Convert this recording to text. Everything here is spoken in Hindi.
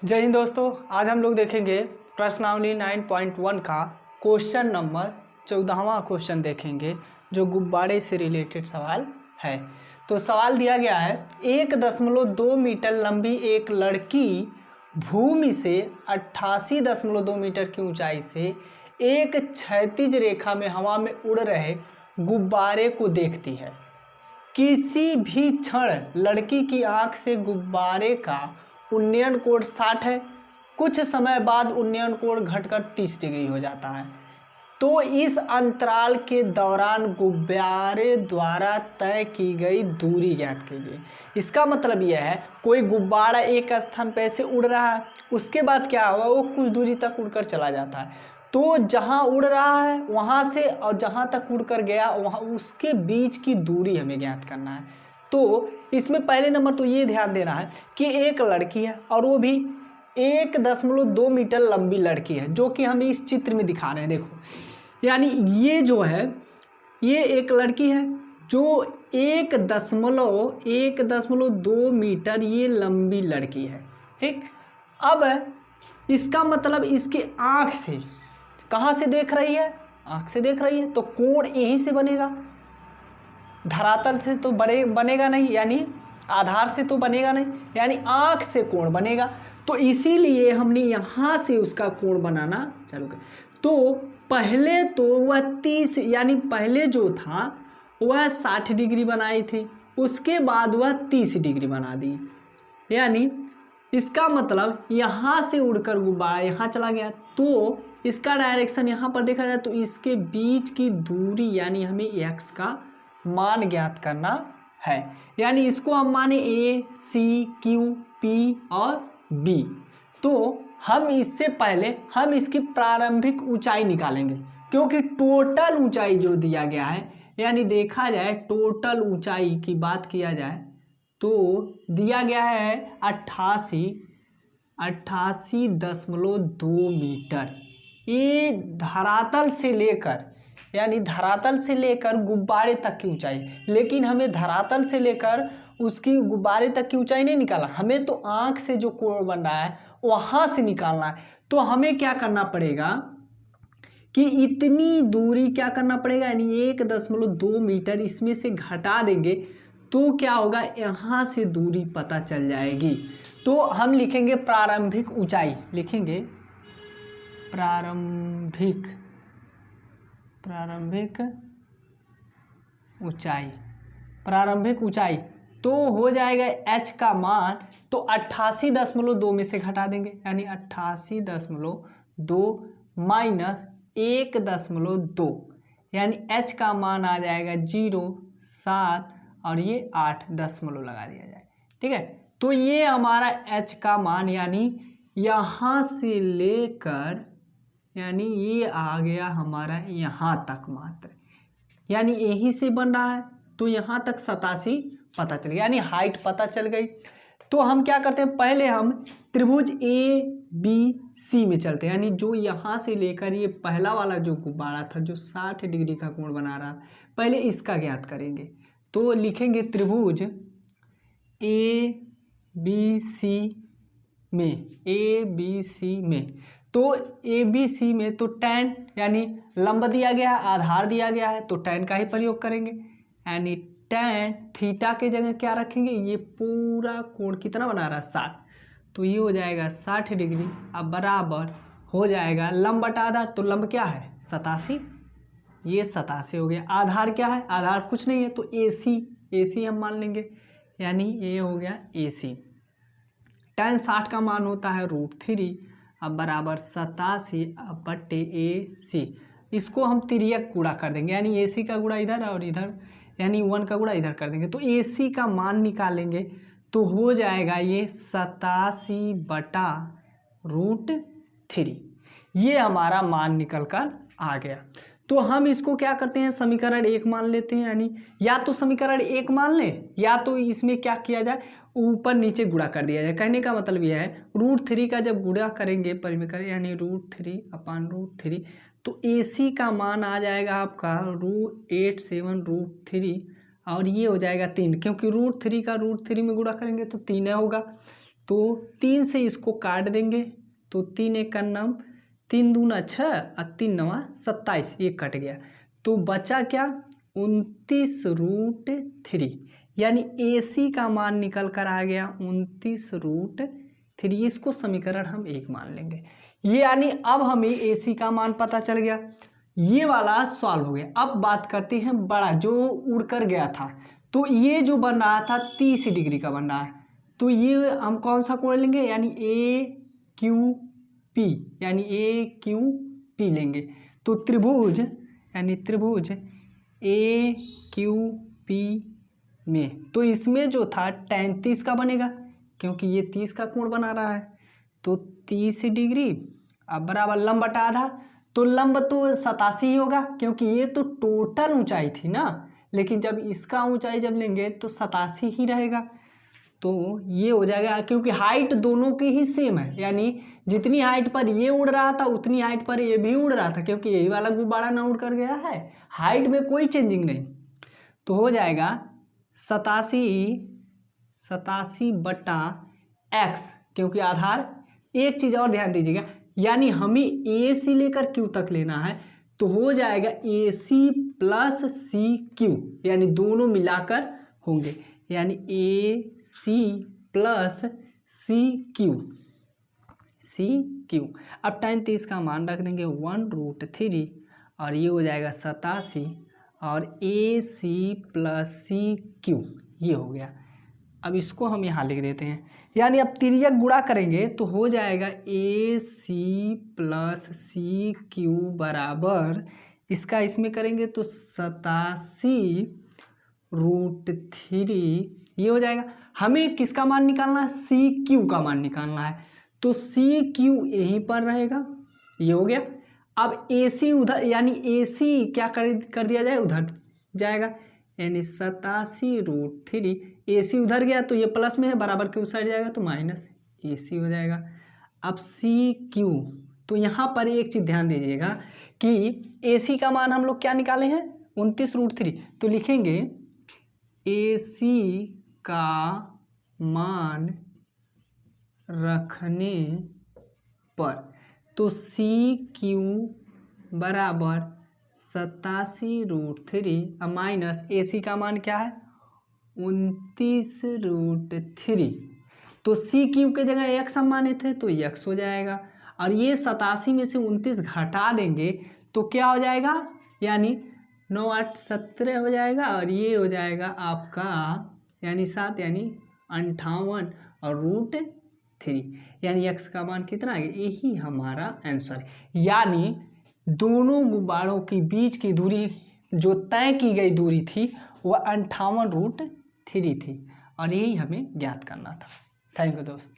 जय हिंद दोस्तों। आज हम लोग देखेंगे प्रश्नावली 9.1 का क्वेश्चन नंबर 14वां क्वेश्चन देखेंगे, जो गुब्बारे से रिलेटेड सवाल है। तो सवाल दिया गया है, 1.2 मीटर लंबी एक लड़की भूमि से 88.2 मीटर की ऊंचाई से एक क्षैतिज रेखा में हवा में उड़ रहे गुब्बारे को देखती है। किसी भी क्षण लड़की की आंख से गुब्बारे का उन्नयन कोण 60 है। कुछ समय बाद उन्नयन कोण घटकर 30 डिग्री हो जाता है। तो इस अंतराल के दौरान गुब्बारे द्वारा तय की गई दूरी ज्ञात कीजिए। इसका मतलब यह है, कोई गुब्बारा एक स्थान पर ऐसे उड़ रहा है, उसके बाद क्या हुआ, वो कुछ दूरी तक उड़कर चला जाता है। तो जहाँ उड़ रहा है वहाँ से और जहाँ तक उड़कर गया वहाँ उसके बीच की दूरी हमें ज्ञात करना है। तो इसमें पहले नंबर तो ये ध्यान देना है कि एक लड़की है और वो भी 1.2 मीटर लंबी लड़की है, जो कि हम इस चित्र में दिखा रहे हैं। देखो, यानी ये जो है, ये एक लड़की है जो 1.2 मीटर ये लंबी लड़की है, ठीक। अब इसका मतलब इसके आँख से कहाँ से देख रही है, आँख से देख रही है, तो कोण यहीं से बनेगा, धरातल से तो बनेगा नहीं, यानी आधार से तो बनेगा नहीं, यानी आँख से कोण बनेगा। तो इसीलिए हमने यहाँ से उसका कोण बनाना चालू कर। तो पहले तो वह 30, यानी पहले जो था वह 60 डिग्री बनाई थी, उसके बाद वह 30 डिग्री बना दी। यानी इसका मतलब यहाँ से उड़कर गुब्बारा यहाँ चला गया, तो इसका डायरेक्शन यहाँ पर देखा जाए तो इसके बीच की दूरी यानी हमें x का मान ज्ञात करना है। यानी इसको हम माने A, C, Q, P और B। तो हम इससे पहले हम इसकी प्रारंभिक ऊंचाई निकालेंगे, क्योंकि टोटल ऊंचाई जो दिया गया है, यानी देखा जाए टोटल ऊंचाई की बात किया जाए तो दिया गया है 88.2 मीटर। ये धरातल से लेकर, यानी धरातल से लेकर गुब्बारे तक की ऊंचाई, लेकिन हमें धरातल से लेकर उसकी गुब्बारे तक की ऊंचाई नहीं निकालना, हमें तो आंख से जो कोण बन रहा है वहां से निकालना है। तो हमें क्या करना पड़ेगा कि इतनी दूरी क्या करना पड़ेगा, यानी 1.2 मीटर इसमें से घटा देंगे तो क्या होगा, यहाँ से दूरी पता चल जाएगी। तो हम लिखेंगे प्रारंभिक ऊंचाई, लिखेंगे प्रारंभिक ऊंचाई तो हो जाएगा h का मान, तो 88.2 में से घटा देंगे, यानी 88.2 माइनस 1.2, यानी h का मान आ जाएगा 0.7 और ये 8 दशमलव लगा दिया जाए, ठीक है। तो ये हमारा h का मान, यानी यहाँ से लेकर, यानी ये आ गया हमारा यहाँ तक मात्र, यानी यहीं से बन रहा है तो यहाँ तक 87 पता चल गया, यानी हाइट पता चल गई। तो हम क्या करते हैं, पहले हम त्रिभुज ABC में चलते हैं, यानी जो यहाँ से लेकर ये पहला वाला जो गुब्बारा था जो 60 डिग्री का कोण बना रहा, पहले इसका ज्ञात करेंगे। तो लिखेंगे त्रिभुज ABC में, तो ABC में तो tan, यानी लंब दिया गया है, आधार दिया गया है, तो tan का ही प्रयोग करेंगे, यानी tan थीटा के जगह क्या रखेंगे, ये पूरा कोण कितना बना रहा है 60, तो ये हो जाएगा 60 डिग्री। अब बराबर हो जाएगा लंब बटा आधार, तो लंब क्या है 87, ये 87 हो गया। आधार क्या है, आधार कुछ नहीं है, तो AC हम मान लेंगे, यानी ये हो गया AC। tan 60 का मान होता है √3, अब बराबर 87/AC। इसको हम तिर्यक गुणा कर देंगे, यानी AC का गुणा इधर और इधर, यानी 1 का गुणा इधर कर देंगे, तो AC का मान निकालेंगे तो हो जाएगा ये 87/√3। ये हमारा मान निकल कर आ गया। तो हम इसको क्या करते हैं, समीकरण 1 मान लेते हैं, यानी या तो समीकरण 1 मान लें या तो इसमें क्या किया जाए, ऊपर नीचे गुणा कर दिया जाए। कहने का मतलब यह है, √3 का जब गुणा करेंगे परिमेय, यानी √3/√3, तो AC का मान आ जाएगा आपका 87√3 और ये हो जाएगा 3, क्योंकि √3 का √3 में गुणा करेंगे तो 3 होगा। तो 3 से इसको काट देंगे तो 3 एक का नम, 3 दूना 6 और 3 नवा 27, ये कट गया। तो बचा क्या 29√3, यानी AC का मान निकल कर आ गया 29√3। इसको समीकरण हम 1 मान लेंगे। ये यानी अब हमें AC का मान पता चल गया, ये वाला सॉल्व हो गया। अब बात करते हैं बड़ा जो उड़ कर गया था। तो ये जो बन रहा था 30 डिग्री का बन रहा है, तो ये हम कौन सा कोण लेंगे, यानी AQP, यानी AQP लेंगे। तो त्रिभुज यानी त्रिभुज AQP में, तो इसमें जो था tan 30 का बनेगा, क्योंकि ये 30 का कोण बना रहा है। तो 30 डिग्री अब बराबर लंब बटा आधार, तो लंब तो 87 ही होगा, क्योंकि ये तो टोटल ऊंचाई थी ना, लेकिन जब इसका ऊंचाई जब लेंगे तो 87 ही रहेगा। तो ये हो जाएगा, क्योंकि हाइट दोनों की ही सेम है, यानी जितनी हाइट पर ये उड़ रहा था उतनी हाइट पर ये भी उड़ रहा था, क्योंकि यही वाला गुब्बारा ना उड़ कर गया है, हाइट में कोई चेंजिंग नहीं। तो हो जाएगा 87 बटा x, क्योंकि आधार। एक चीज़ और ध्यान दीजिएगा, यानी हमें AC लेकर Q तक लेना है, तो हो जाएगा AC प्लस CQ, यानी दोनों मिलाकर होंगे, यानी AC प्लस CQ। अब tan 30 का मान रख देंगे 1√3 और ये हो जाएगा 87 और AC प्लस CQ ये हो गया। अब इसको हम यहाँ लिख देते हैं, यानी अब तिर्यक गुणा करेंगे तो हो जाएगा AC प्लस CQ बराबर, इसका इसमें करेंगे तो 87√3 ये हो जाएगा। हमें किसका मान निकालना है, CQ का मान निकालना है, तो CQ यहीं पर रहेगा, ये हो गया। अब AC उधर, यानी AC क्या कर दिया जाए, उधर जाएगा, यानी 87√3। AC उधर गया तो ये प्लस में है, बराबर के उस साइड जाएगा तो माइनस AC हो जाएगा। अब CQ, तो यहाँ पर एक चीज़ ध्यान दीजिएगा कि AC का मान हम लोग क्या निकाले हैं 29√3, तो लिखेंगे AC का मान रखने पर, तो CQ बराबर 87√3 अब माइनस AC का मान क्या है 29√3, तो CQ के जगह x हम माने थे तो x हो जाएगा, और ये 87 में से 29 घटा देंगे तो क्या हो जाएगा, यानी 9 8 17 हो जाएगा, और ये हो जाएगा आपका यानी 7 यानी 58 और √3, यानी x का मान कितना आ गया, यही हमारा आंसर है। यानी दोनों गुब्बारों के बीच की दूरी जो तय की गई दूरी थी वह 58√3 थी, और यही हमें ज्ञात करना था। थैंक यू दोस्त।